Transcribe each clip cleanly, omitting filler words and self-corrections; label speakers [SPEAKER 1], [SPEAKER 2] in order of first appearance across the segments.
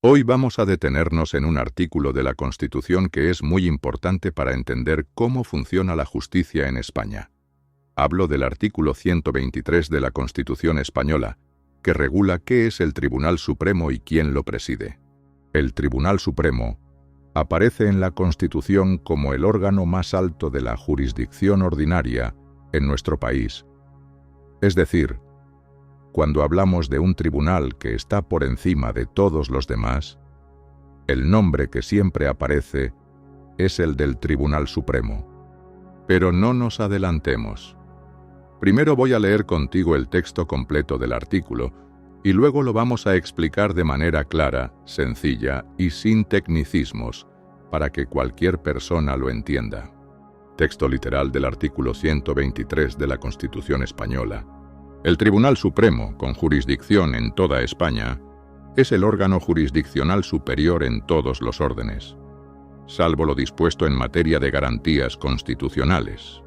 [SPEAKER 1] Hoy vamos a detenernos en un artículo de la Constitución que es muy importante para entender cómo funciona la justicia en España. Hablo del artículo 123 de la Constitución española, que regula qué es el Tribunal Supremo y quién lo preside. El Tribunal Supremo aparece en la Constitución como el órgano más alto de la jurisdicción ordinaria en nuestro país. Es decir, cuando hablamos de un tribunal que está por encima de todos los demás, el nombre que siempre aparece es el del Tribunal Supremo. Pero no nos adelantemos. Primero voy a leer contigo el texto completo del artículo y luego lo vamos a explicar de manera clara, sencilla y sin tecnicismos para que cualquier persona lo entienda. Texto literal del artículo 123 de la Constitución española. El Tribunal Supremo, con jurisdicción en toda España, es el órgano jurisdiccional superior en todos los órdenes, salvo lo dispuesto en materia de garantías constitucionales.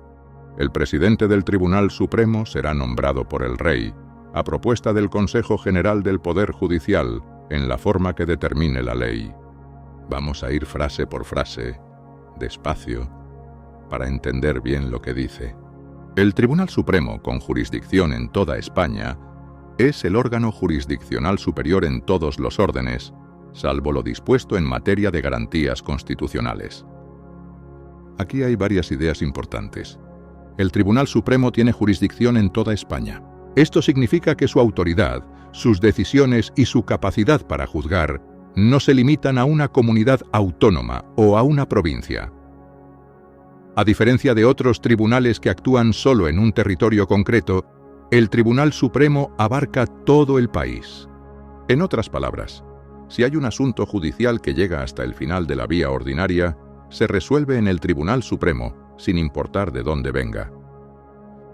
[SPEAKER 1] El presidente del Tribunal Supremo será nombrado por el Rey, a propuesta del Consejo General del Poder Judicial, en la forma que determine la ley. Vamos a ir frase por frase, despacio, para entender bien lo que dice. El Tribunal Supremo, con jurisdicción en toda España, es el órgano jurisdiccional superior en todos los órdenes, salvo lo dispuesto en materia de garantías constitucionales. Aquí hay varias ideas importantes. El Tribunal Supremo tiene jurisdicción en toda España. Esto significa que su autoridad, sus decisiones y su capacidad para juzgar no se limitan a una comunidad autónoma o a una provincia. A diferencia de otros tribunales que actúan solo en un territorio concreto, el Tribunal Supremo abarca todo el país. En otras palabras, si hay un asunto judicial que llega hasta el final de la vía ordinaria, se resuelve en el Tribunal Supremo, sin importar de dónde venga.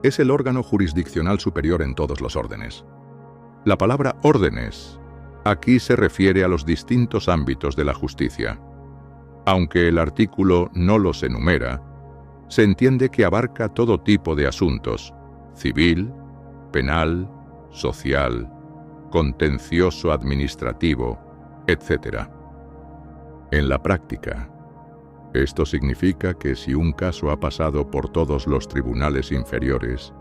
[SPEAKER 1] Es el órgano jurisdiccional superior en todos los órdenes. La palabra órdenes aquí se refiere a los distintos ámbitos de la justicia. Aunque el artículo no los enumera, se entiende que abarca todo tipo de asuntos: civil, penal, social, contencioso administrativo, etc. En la práctica, esto significa que si un caso ha pasado por todos los tribunales inferiores,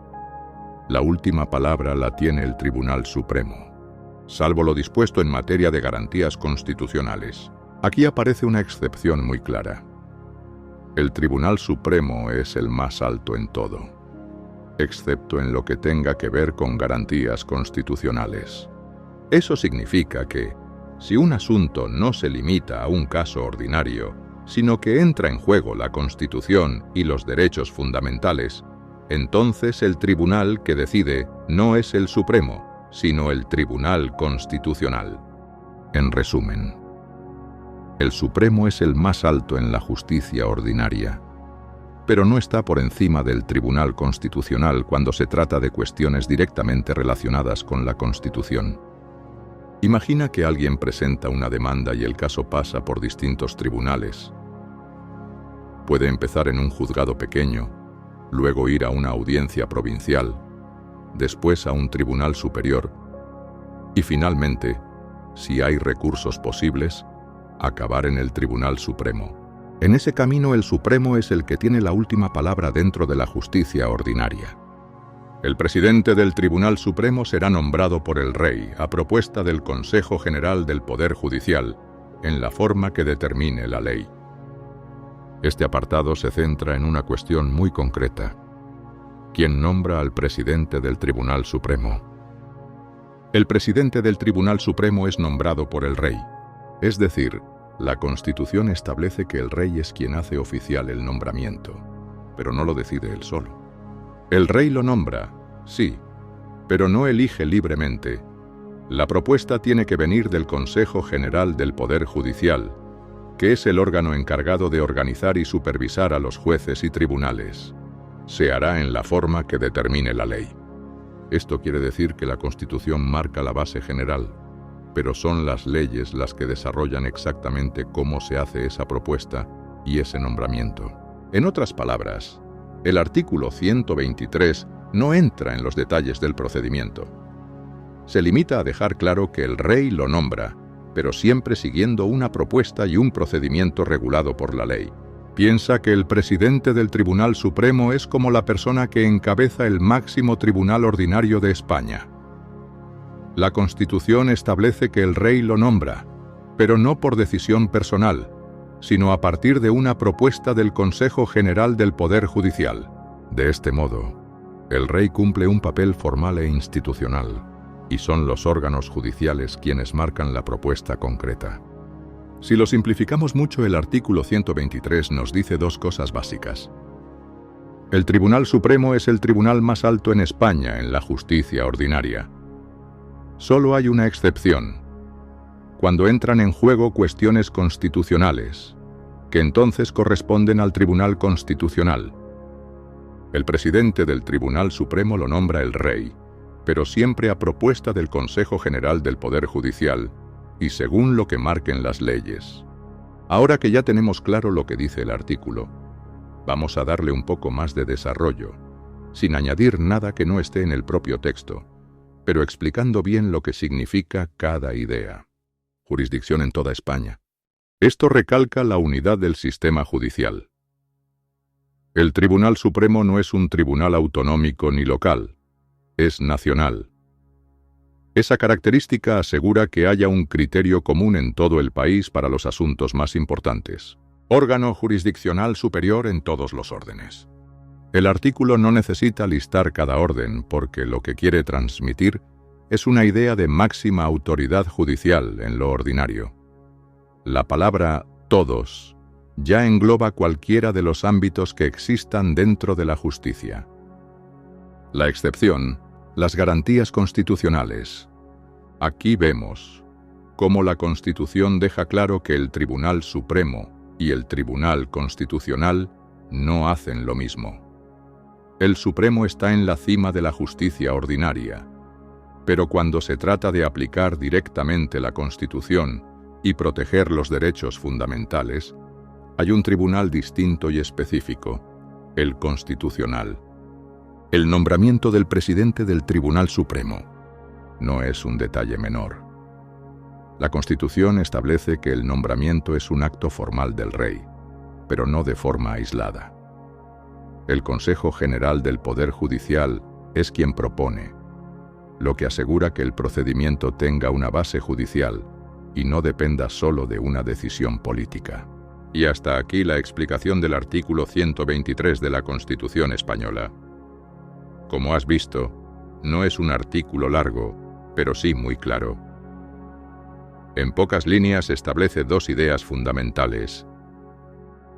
[SPEAKER 1] la última palabra la tiene el Tribunal Supremo, salvo lo dispuesto en materia de garantías constitucionales. Aquí aparece una excepción muy clara. El Tribunal Supremo es el más alto en todo, excepto en lo que tenga que ver con garantías constitucionales. Eso significa que, si un asunto no se limita a un caso ordinario, sino que entra en juego la Constitución y los derechos fundamentales, entonces el tribunal que decide no es el Supremo, sino el Tribunal Constitucional. En resumen, el Supremo es el más alto en la justicia ordinaria, pero no está por encima del Tribunal Constitucional cuando se trata de cuestiones directamente relacionadas con la Constitución. Imagina que alguien presenta una demanda y el caso pasa por distintos tribunales. Puede empezar en un juzgado pequeño, luego ir a una audiencia provincial, después a un tribunal superior y finalmente, si hay recursos posibles, acabar en el Tribunal Supremo. En ese camino el Supremo es el que tiene la última palabra dentro de la justicia ordinaria. El presidente del Tribunal Supremo será nombrado por el Rey a propuesta del Consejo General del Poder Judicial, en la forma que determine la ley. Este apartado se centra en una cuestión muy concreta: ¿quién nombra al presidente del Tribunal Supremo? El presidente del Tribunal Supremo es nombrado por el Rey. Es decir, la Constitución establece que el Rey es quien hace oficial el nombramiento, pero no lo decide él solo. El Rey lo nombra, sí, pero no elige libremente. La propuesta tiene que venir del Consejo General del Poder Judicial, que es el órgano encargado de organizar y supervisar a los jueces y tribunales. Se hará en la forma que determine la ley. Esto quiere decir que la Constitución marca la base general, pero son las leyes las que desarrollan exactamente cómo se hace esa propuesta y ese nombramiento. En otras palabras, el artículo 123 no entra en los detalles del procedimiento. Se limita a dejar claro que el Rey lo nombra pero siempre siguiendo una propuesta y un procedimiento regulado por la ley. Piensa que el presidente del Tribunal Supremo es como la persona que encabeza el máximo tribunal ordinario de España. La Constitución establece que el rey lo nombra, pero no por decisión personal, sino a partir de una propuesta del Consejo General del Poder Judicial. De este modo, el rey cumple un papel formal e institucional, y son los órganos judiciales quienes marcan la propuesta concreta. Si lo simplificamos mucho, el artículo 123 nos dice dos cosas básicas. El Tribunal Supremo es el tribunal más alto en España en la justicia ordinaria. Solo hay una excepción: cuando entran en juego cuestiones constitucionales, que entonces corresponden al Tribunal Constitucional. El presidente del Tribunal Supremo lo nombra el rey, pero siempre a propuesta del Consejo General del Poder Judicial, y según lo que marquen las leyes. Ahora que ya tenemos claro lo que dice el artículo, vamos a darle un poco más de desarrollo, sin añadir nada que no esté en el propio texto, pero explicando bien lo que significa cada idea. Jurisdicción en toda España. Esto recalca la unidad del sistema judicial. El Tribunal Supremo no es un tribunal autonómico ni local, es nacional. Esa característica asegura que haya un criterio común en todo el país para los asuntos más importantes. Órgano jurisdiccional superior en todos los órdenes. El artículo no necesita listar cada orden porque lo que quiere transmitir es una idea de máxima autoridad judicial en lo ordinario. La palabra todos ya engloba cualquiera de los ámbitos que existan dentro de la justicia. La excepción, las garantías constitucionales. Aquí vemos cómo la Constitución deja claro que el Tribunal Supremo y el Tribunal Constitucional no hacen lo mismo. El Supremo está en la cima de la justicia ordinaria, pero cuando se trata de aplicar directamente la Constitución y proteger los derechos fundamentales, hay un tribunal distinto y específico, el Constitucional. El nombramiento del presidente del Tribunal Supremo no es un detalle menor. La Constitución establece que el nombramiento es un acto formal del rey, pero no de forma aislada. El Consejo General del Poder Judicial es quien propone, lo que asegura que el procedimiento tenga una base judicial y no dependa solo de una decisión política. Y hasta aquí la explicación del artículo 123 de la Constitución española. Como has visto, no es un artículo largo, pero sí muy claro. En pocas líneas establece dos ideas fundamentales: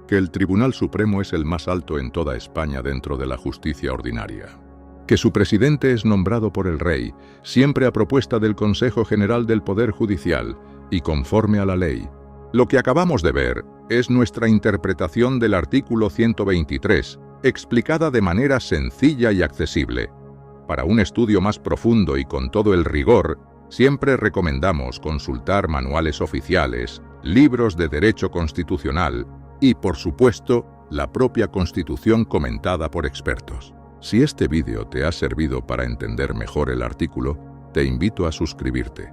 [SPEAKER 1] que el Tribunal Supremo es el más alto en toda España dentro de la justicia ordinaria, que su presidente es nombrado por el rey, siempre a propuesta del Consejo General del Poder Judicial y conforme a la ley. Lo que acabamos de ver es nuestra interpretación del artículo 123, explicada de manera sencilla y accesible. Para un estudio más profundo y con todo el rigor, siempre recomendamos consultar manuales oficiales, libros de derecho constitucional y, por supuesto, la propia Constitución comentada por expertos. Si este vídeo te ha servido para entender mejor el artículo, te invito a suscribirte,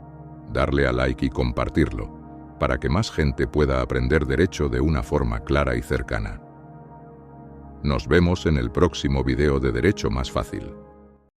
[SPEAKER 1] darle a like y compartirlo, para que más gente pueda aprender derecho de una forma clara y cercana. Nos vemos en el próximo video de Derecho Más Fácil.